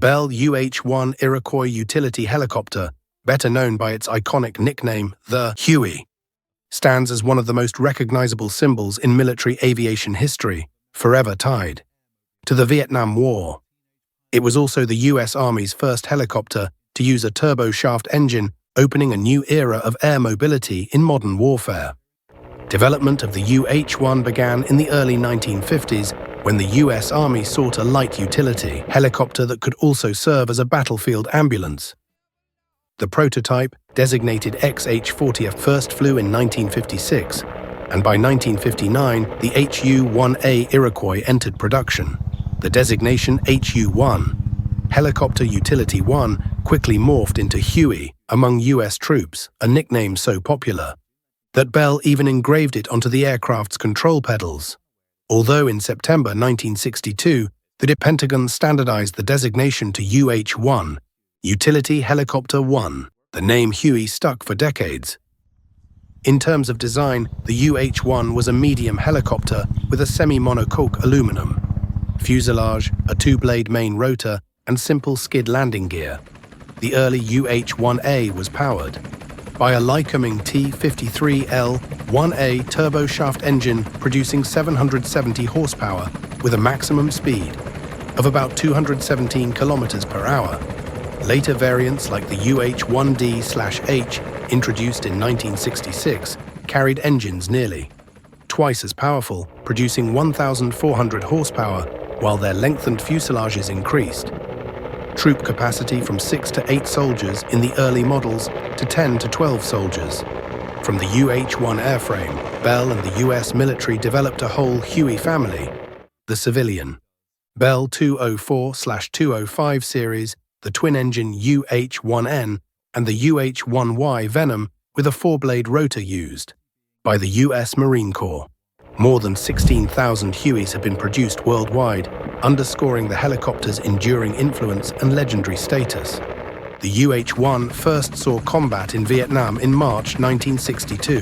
Bell UH-1 Iroquois utility helicopter, better known by its iconic nickname, the Huey, stands as one of the most recognizable symbols in military aviation history, forever tied to the Vietnam War. It was also the U.S. Army's first helicopter to use a turboshaft engine, opening a new era of air mobility in modern warfare. Development of the UH-1 began in the early 1950s when the U.S. Army sought a light utility helicopter that could also serve as a battlefield ambulance. The prototype, designated XH-40, first flew in 1956, and by 1959 the UH-1 Iroquois entered production. The designation HU-1, Helicopter Utility 1, quickly morphed into Huey among U.S. troops, a nickname so popular that Bell even engraved it onto the aircraft's control pedals. Although in September 1962, the Pentagon standardized the designation to UH-1, Utility Helicopter 1, the name Huey stuck for decades. In terms of design, the UH-1 was a medium helicopter with a semi-monocoque aluminum fuselage, a two-blade main rotor, and simple skid landing gear. The early UH-1A was powered by a Lycoming T53L-1A turboshaft engine producing 770 horsepower with a maximum speed of about 217 kilometers per hour. Later variants like the UH-1D/H, introduced in 1966, carried engines nearly twice as powerful, producing 1,400 horsepower, while their lengthened fuselages increased troop capacity from 6 to 8 soldiers in the early models to 10 to 12 soldiers. From the UH-1 airframe, Bell and the U.S. military developed a whole Huey family: the civilian Bell 204/205 series, the twin-engine UH-1N, and the UH-1Y Venom with a 4-blade rotor used by the U.S. Marine Corps. More than 16,000 Hueys have been produced worldwide, underscoring the helicopter's enduring influence and legendary status. The UH-1 first saw combat in Vietnam in March 1962,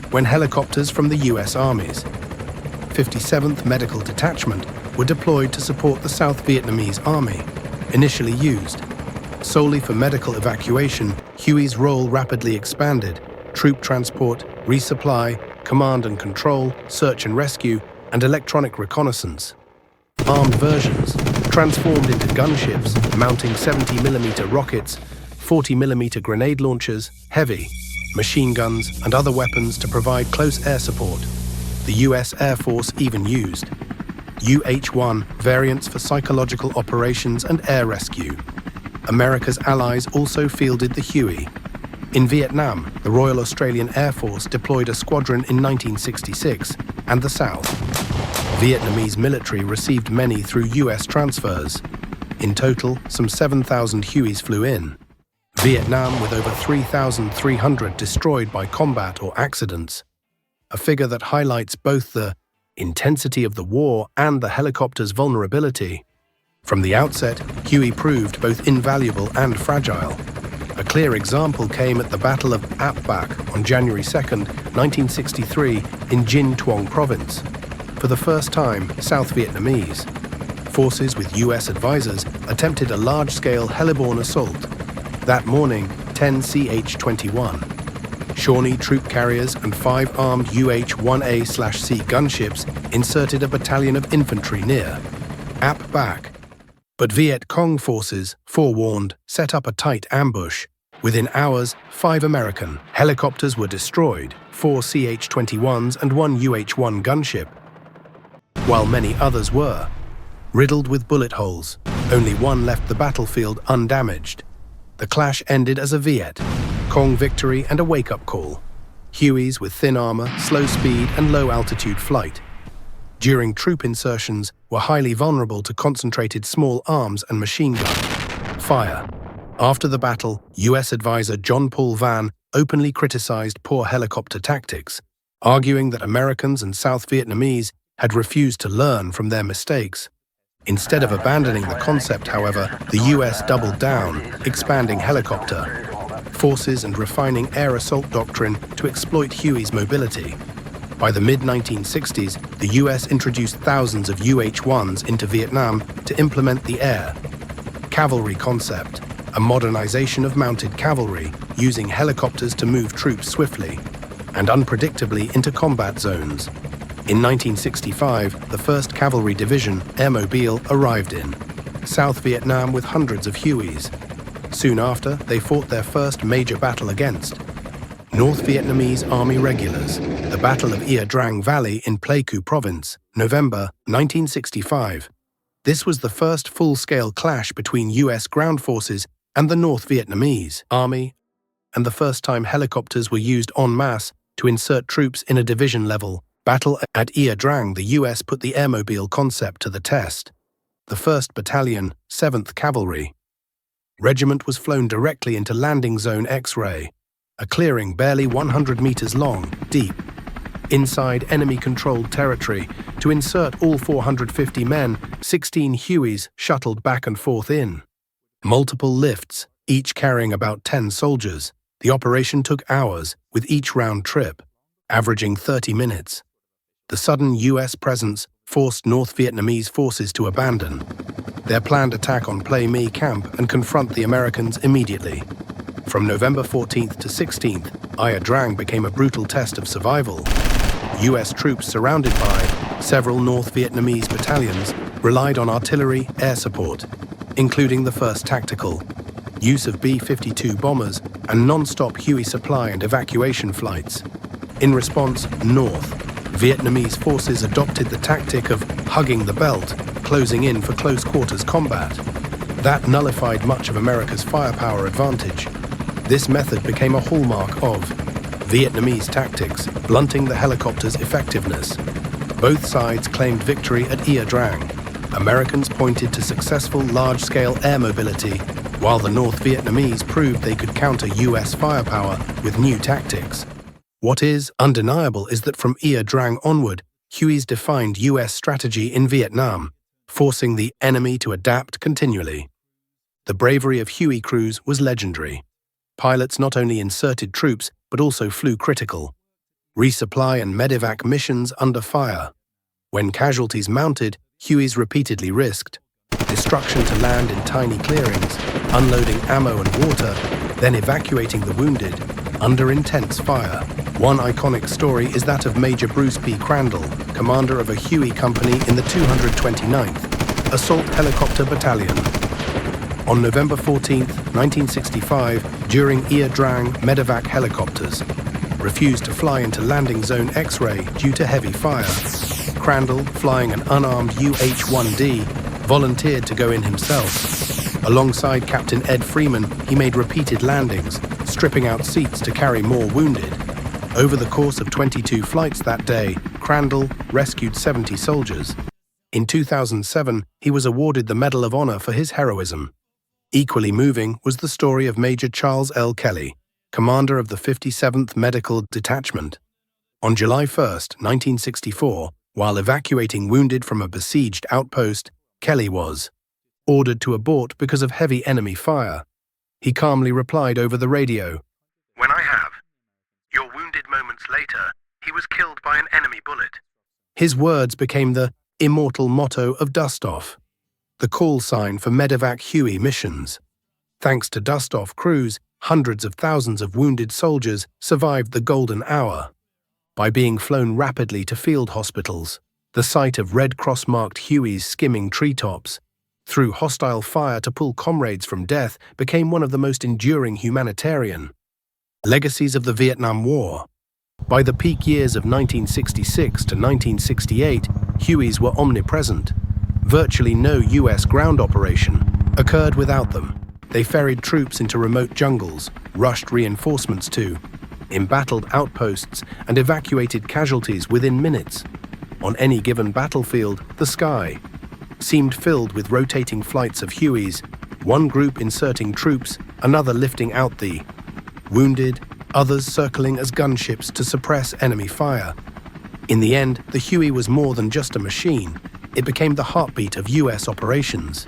when helicopters from the U.S. Army's 57th Medical Detachment were deployed to support the South Vietnamese Army. Initially used solely for medical evacuation, Huey's role rapidly expanded: troop transport, resupply, command and control, search and rescue, and electronic reconnaissance. Armed versions transformed into gunships, mounting 70mm rockets, 40mm grenade launchers, heavy machine guns, and other weapons to provide close air support. The U.S. Air Force even used UH-1 variants for psychological operations and air rescue. America's allies also fielded the Huey. In Vietnam, the Royal Australian Air Force deployed a squadron in 1966, and the South Vietnamese military received many through U.S. transfers. In total, some 7,000 Hueys flew in Vietnam, with over 3,300 destroyed by combat or accidents, a figure that highlights both the intensity of the war and the helicopter's vulnerability. From the outset, Huey proved both invaluable and fragile. A clear example came at the Battle of Ap Bac on January 2, 1963, in Dinh Thuong Province. For the first time, South Vietnamese forces with U.S. advisors attempted a large-scale heliborne assault. That morning, 10 CH-21 Shawnee troop carriers and 5 armed UH-1A/C gunships inserted a battalion of infantry near Ap Bac. But Viet Cong forces, forewarned, set up a tight ambush. Within hours, 5 American helicopters were destroyed, 4 CH-21s and 1 UH-1 gunship, while many others were riddled with bullet holes. Only one left the battlefield undamaged. The clash ended as a Viet Cong victory and a wake-up call. Hueys with thin armor, slow speed, and low-altitude flight during troop insertions were highly vulnerable to concentrated small arms and machine gun fire. After the battle, U.S. advisor John Paul Vann openly criticized poor helicopter tactics, arguing that Americans and South Vietnamese had refused to learn from their mistakes. Instead of abandoning the concept, however, the U.S. doubled down, expanding helicopter forces and refining air assault doctrine to exploit Huey's mobility. By the mid-1960s, the U.S. introduced thousands of UH-1s into Vietnam to implement the air, cavalry concept, a modernization of mounted cavalry using helicopters to move troops swiftly and unpredictably into combat zones. In 1965, the 1st Cavalry Division, Airmobile, arrived in South Vietnam with hundreds of Hueys. Soon after, they fought their first major battle against North Vietnamese Army regulars, the Battle of Ia Drang Valley in Pleiku Province, November 1965. This was the first full-scale clash between U.S. ground forces and the North Vietnamese Army, and the first time helicopters were used en masse to insert troops in a division-level battle at Ia Drang. The U.S. put the airmobile concept to the test. The 1st Battalion, 7th Cavalry Regiment was flown directly into Landing Zone X-ray, a clearing barely 100 meters long, deep, inside enemy-controlled territory. To insert all 450 men, 16 Hueys shuttled back and forth in multiple lifts, each carrying about 10 soldiers. The operation took hours, with each round trip averaging 30 minutes. The sudden U.S. presence forced North Vietnamese forces to abandon their planned attack on Plei My camp and confront the Americans immediately. From November 14th to 16th, Ia Drang became a brutal test of survival. U.S. troops surrounded by several North Vietnamese battalions relied on artillery air support, including the 1st Tactical, use of B-52 bombers, and non-stop Huey supply and evacuation flights. In response, North Vietnamese forces adopted the tactic of hugging the belt, closing in for close-quarters combat. That nullified much of America's firepower advantage. This method became a hallmark of Vietnamese tactics, blunting the helicopter's effectiveness. Both sides claimed victory at Ia Drang. Americans pointed to successful large-scale air mobility, while the North Vietnamese proved they could counter U.S. firepower with new tactics. What is undeniable is that from Ia Drang onward, Hueys defined U.S. strategy in Vietnam, forcing the enemy to adapt continually. The bravery of Huey crews was legendary. Pilots not only inserted troops, but also flew critical resupply and medevac missions under fire. When casualties mounted, Hueys repeatedly risked destruction to land in tiny clearings, unloading ammo and water, then evacuating the wounded under intense fire. One iconic story is that of Major Bruce P. Crandall, commander of a Huey company in the 229th Assault Helicopter Battalion. On November 14, 1965, during Ia Drang, medevac helicopters refused to fly into Landing Zone X-ray due to heavy fire. Crandall, flying an unarmed UH-1D, volunteered to go in himself. Alongside Captain Ed Freeman, he made repeated landings, stripping out seats to carry more wounded. Over the course of 22 flights that day, Crandall rescued 70 soldiers. In 2007, he was awarded the Medal of Honor for his heroism. Equally moving was the story of Major Charles L. Kelly, commander of the 57th Medical Detachment. On July 1, 1964, while evacuating wounded from a besieged outpost, Kelly was ordered to abort because of heavy enemy fire. He calmly replied over the radio, "When I have. Your wounded moments later, he was killed by an enemy bullet." His words became the immortal motto of Dustoff, the call sign for medevac Huey missions. Thanks to Dustoff crews, hundreds of thousands of wounded soldiers survived the golden hour by being flown rapidly to field hospitals. The sight of Red Cross-marked Hueys skimming treetops through hostile fire to pull comrades from death became one of the most enduring humanitarian legacies of the Vietnam War. By the peak years of 1966 to 1968, Hueys were omnipresent. Virtually no U.S. ground operation occurred without them. They ferried troops into remote jungles, rushed reinforcements to embattled outposts, and evacuated casualties within minutes. On any given battlefield, the sky seemed filled with rotating flights of Hueys, one group inserting troops, another lifting out the wounded, others circling as gunships to suppress enemy fire. In the end, the Huey was more than just a machine. It became the heartbeat of U.S. operations.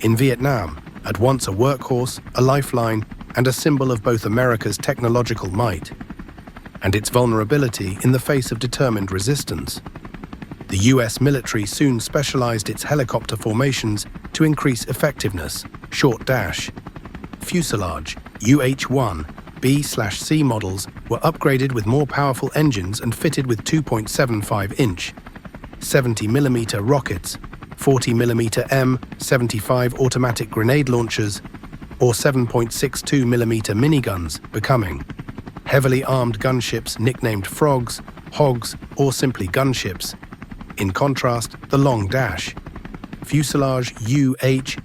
In Vietnam, at once a workhorse, a lifeline, and a symbol of both America's technological might and its vulnerability in the face of determined resistance. The U.S. military soon specialized its helicopter formations to increase effectiveness, short dash. Fuselage, UH-1 B/C models were upgraded with more powerful engines and fitted with 2.75-inch 70mm rockets, 40mm M75 automatic grenade launchers, or 7.62mm miniguns, becoming heavily armed gunships nicknamed frogs, hogs, or simply gunships. In contrast, the long dash, fuselage UH-1D/H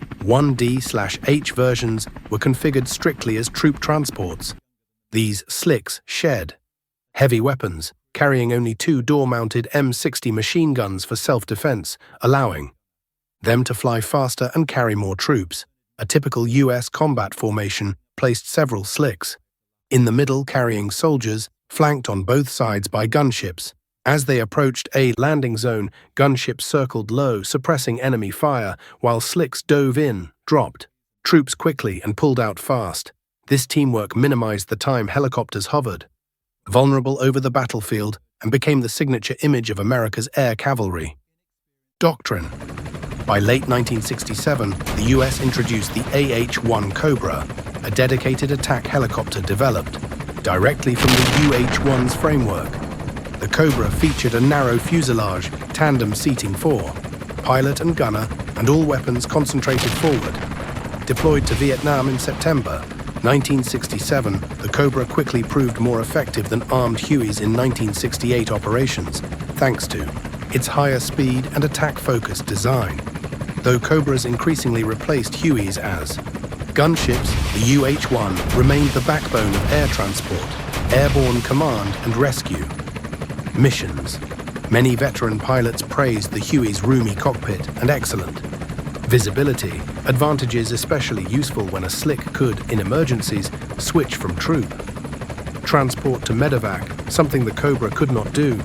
versions were configured strictly as troop transports. These slicks shed heavy weapons, carrying only 2 door-mounted M60 machine guns for self-defense, allowing them to fly faster and carry more troops. A typical US combat formation placed several slicks in the middle, carrying soldiers, flanked on both sides by gunships. As they approached a landing zone, gunships circled low, suppressing enemy fire, while slicks dove in, dropped troops quickly, and pulled out fast. This teamwork minimized the time helicopters hovered vulnerable over the battlefield and became the signature image of America's air cavalry. Doctrine. By late 1967, the US introduced the UH-1 Cobra, a dedicated attack helicopter developed directly from the UH-1's framework. The Cobra featured a narrow fuselage, tandem seating 4, pilot and gunner, and all weapons concentrated forward. Deployed to Vietnam in September 1967, the Cobra quickly proved more effective than armed Hueys in 1968 operations, thanks to its higher speed and attack-focused design. Though Cobras increasingly replaced Hueys as gunships, the UH-1 remained the backbone of air transport, airborne command and rescue missions. Many veteran pilots praised the Huey's roomy cockpit and excellent visibility, advantages especially useful when a slick could, in emergencies, switch from troop transport to medevac, something the Cobra could not do.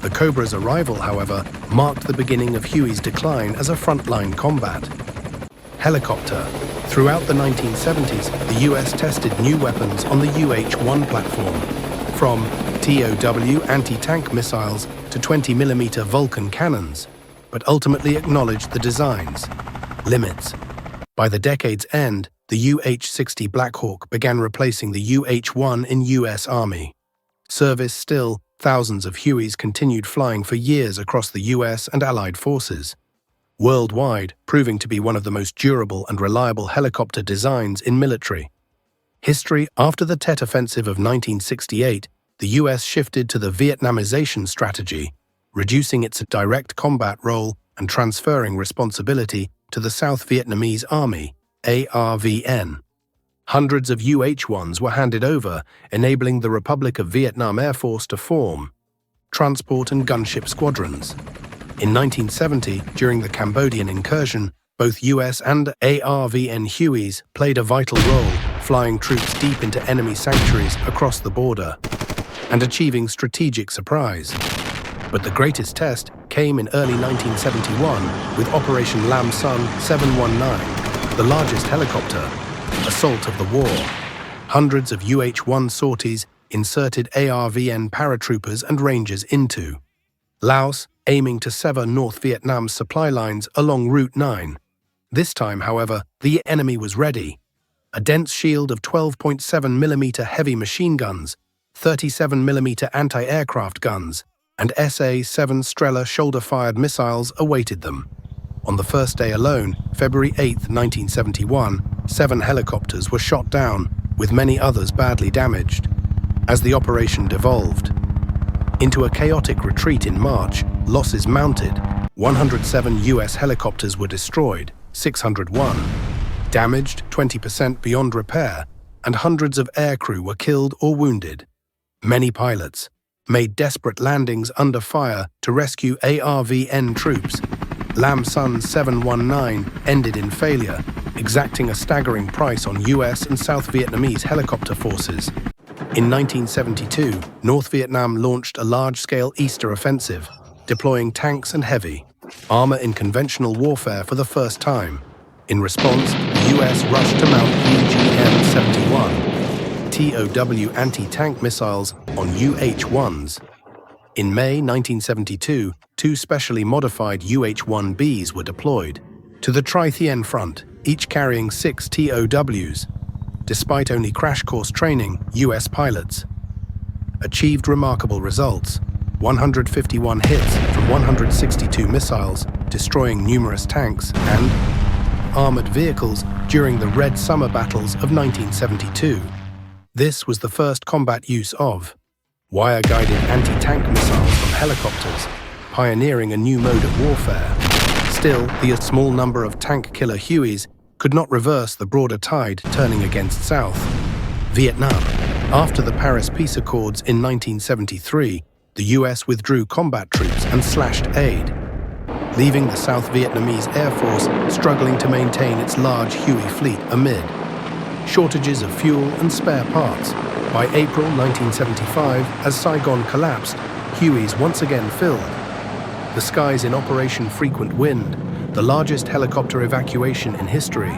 The Cobra's arrival, however, marked the beginning of Huey's decline as a frontline combat helicopter. Throughout the 1970s, the US tested new weapons on the UH-1 platform, from TOW anti-tank missiles to 20mm Vulcan cannons, but ultimately acknowledged the design's limits. By the decade's end, the UH-60 Black Hawk began replacing the UH-1 in US Army service. Still, thousands of Hueys continued flying for years across the US and Allied forces worldwide, proving to be one of the most durable and reliable helicopter designs in military history. After the Tet Offensive of 1968, the US shifted to the Vietnamization strategy, reducing its direct combat role and transferring responsibility to the South Vietnamese Army, ARVN. Hundreds of UH-1s were handed over, enabling the Republic of Vietnam Air Force to form transport and gunship squadrons. In 1970, during the Cambodian incursion, both US and ARVN Hueys played a vital role, flying troops deep into enemy sanctuaries across the border and achieving strategic surprise. But the greatest test came in early 1971 with Operation Lam Son 719, the largest helicopter assault of the war. Hundreds of UH-1 sorties inserted ARVN paratroopers and rangers into Laos, aiming to sever North Vietnam's supply lines along Route 9. This time, however, the enemy was ready. A dense shield of 12.7mm heavy machine guns, 37mm anti-aircraft guns, and SA-7 Strela shoulder-fired missiles awaited them. On the first day alone, February 8, 1971, 7 helicopters were shot down, with many others badly damaged. As the operation devolved into a chaotic retreat in March, losses mounted. 107 US helicopters were destroyed, 601 damaged, 20% beyond repair, and hundreds of aircrew were killed or wounded. Many pilots made desperate landings under fire to rescue ARVN troops. Lam Son 719 ended in failure, exacting a staggering price on US and South Vietnamese helicopter forces. In 1972, North Vietnam launched a large-scale Easter offensive, deploying tanks and heavy armor in conventional warfare for the first time. In response, the US rushed to mount UGM-71 TOW anti-tank missiles on UH-1s. In May 1972, 2 specially modified UH-1Bs were deployed to the Tri-Thien Front. each carrying 6 TOWs. Despite only crash course training, US pilots achieved remarkable results. 151 hits from 162 missiles, destroying numerous tanks and armored vehicles during the Red Summer battles of 1972. This was the first combat use of wire-guided anti-tank missiles from helicopters, pioneering a new mode of warfare. Still, the small number of tank-killer Hueys could not reverse the broader tide turning against South Vietnam. After the Paris Peace Accords in 1973, the US withdrew combat troops and slashed aid, leaving the South Vietnamese Air Force struggling to maintain its large Huey fleet amid shortages of fuel and spare parts. By April 1975, as Saigon collapsed, Hueys once again filled the skies in Operation Frequent Wind, the largest helicopter evacuation in history.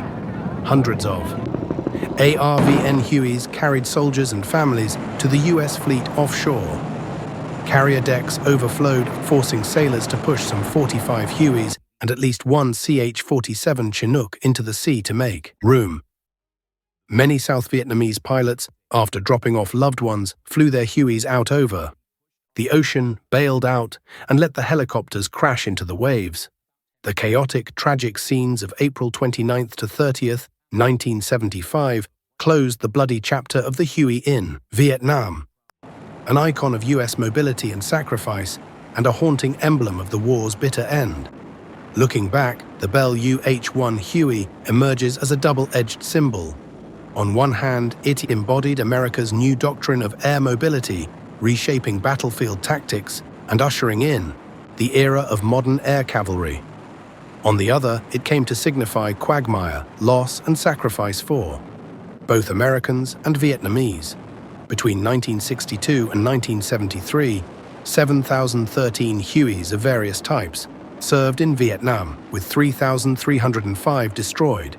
Hundreds of ARVN Hueys carried soldiers and families to the US fleet offshore. Carrier decks overflowed, forcing sailors to push some 45 Hueys and at least one CH-47 Chinook into the sea to make room. Many South Vietnamese pilots, after dropping off loved ones, flew their Hueys out over the ocean, bailed out, and let the helicopters crash into the waves. The chaotic, tragic scenes of April 29th to 30th, 1975, closed the bloody chapter of the Huey in Vietnam, an icon of US mobility and sacrifice, and a haunting emblem of the war's bitter end. Looking back, the Bell UH-1 Huey emerges as a double-edged symbol. On one hand, it embodied America's new doctrine of air mobility, reshaping battlefield tactics and ushering in the era of modern air cavalry. On the other, it came to signify quagmire, loss, and sacrifice for both Americans and Vietnamese. Between 1962 and 1973, 7,013 Hueys of various types served in Vietnam, with 3,305 destroyed.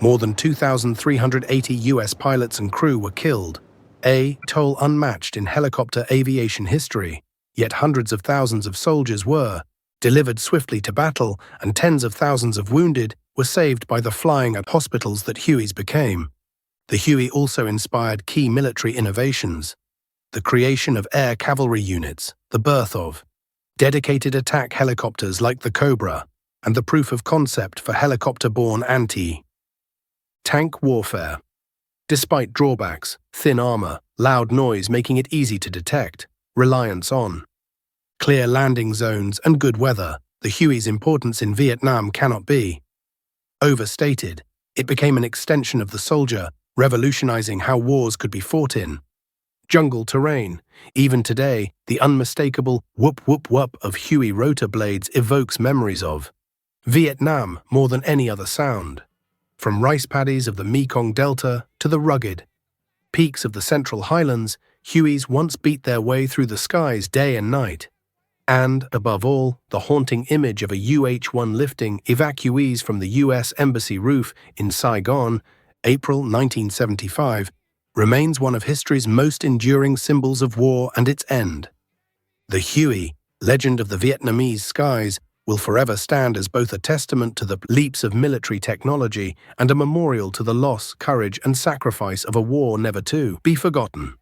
More than 2,380 US pilots and crew were killed, a toll unmatched in helicopter aviation history, yet hundreds of thousands of soldiers were delivered swiftly to battle, and tens of thousands of wounded were saved by the flying at hospitals that Hueys became. The Huey also inspired key military innovations: the creation of air cavalry units, the birth of dedicated attack helicopters like the Cobra, and the proof of concept for helicopter-borne anti-tank warfare. Despite drawbacks, thin armor, loud noise making it easy to detect, reliance on clear landing zones and good weather, the Huey's importance in Vietnam cannot be overstated. It became an extension of the soldier, revolutionizing how wars could be fought in jungle terrain. Even today, the unmistakable whoop-whoop-whoop of Huey rotor blades evokes memories of Vietnam more than any other sound. From rice paddies of the Mekong Delta to the rugged peaks of the Central Highlands, Hueys once beat their way through the skies day and night. And, above all, the haunting image of a UH-1 lifting evacuees from the US Embassy roof in Saigon, April 1975, remains one of history's most enduring symbols of war and its end. The Huey, legend of the Vietnamese skies, will forever stand as both a testament to the leaps of military technology and a memorial to the loss, courage, and sacrifice of a war never to be forgotten.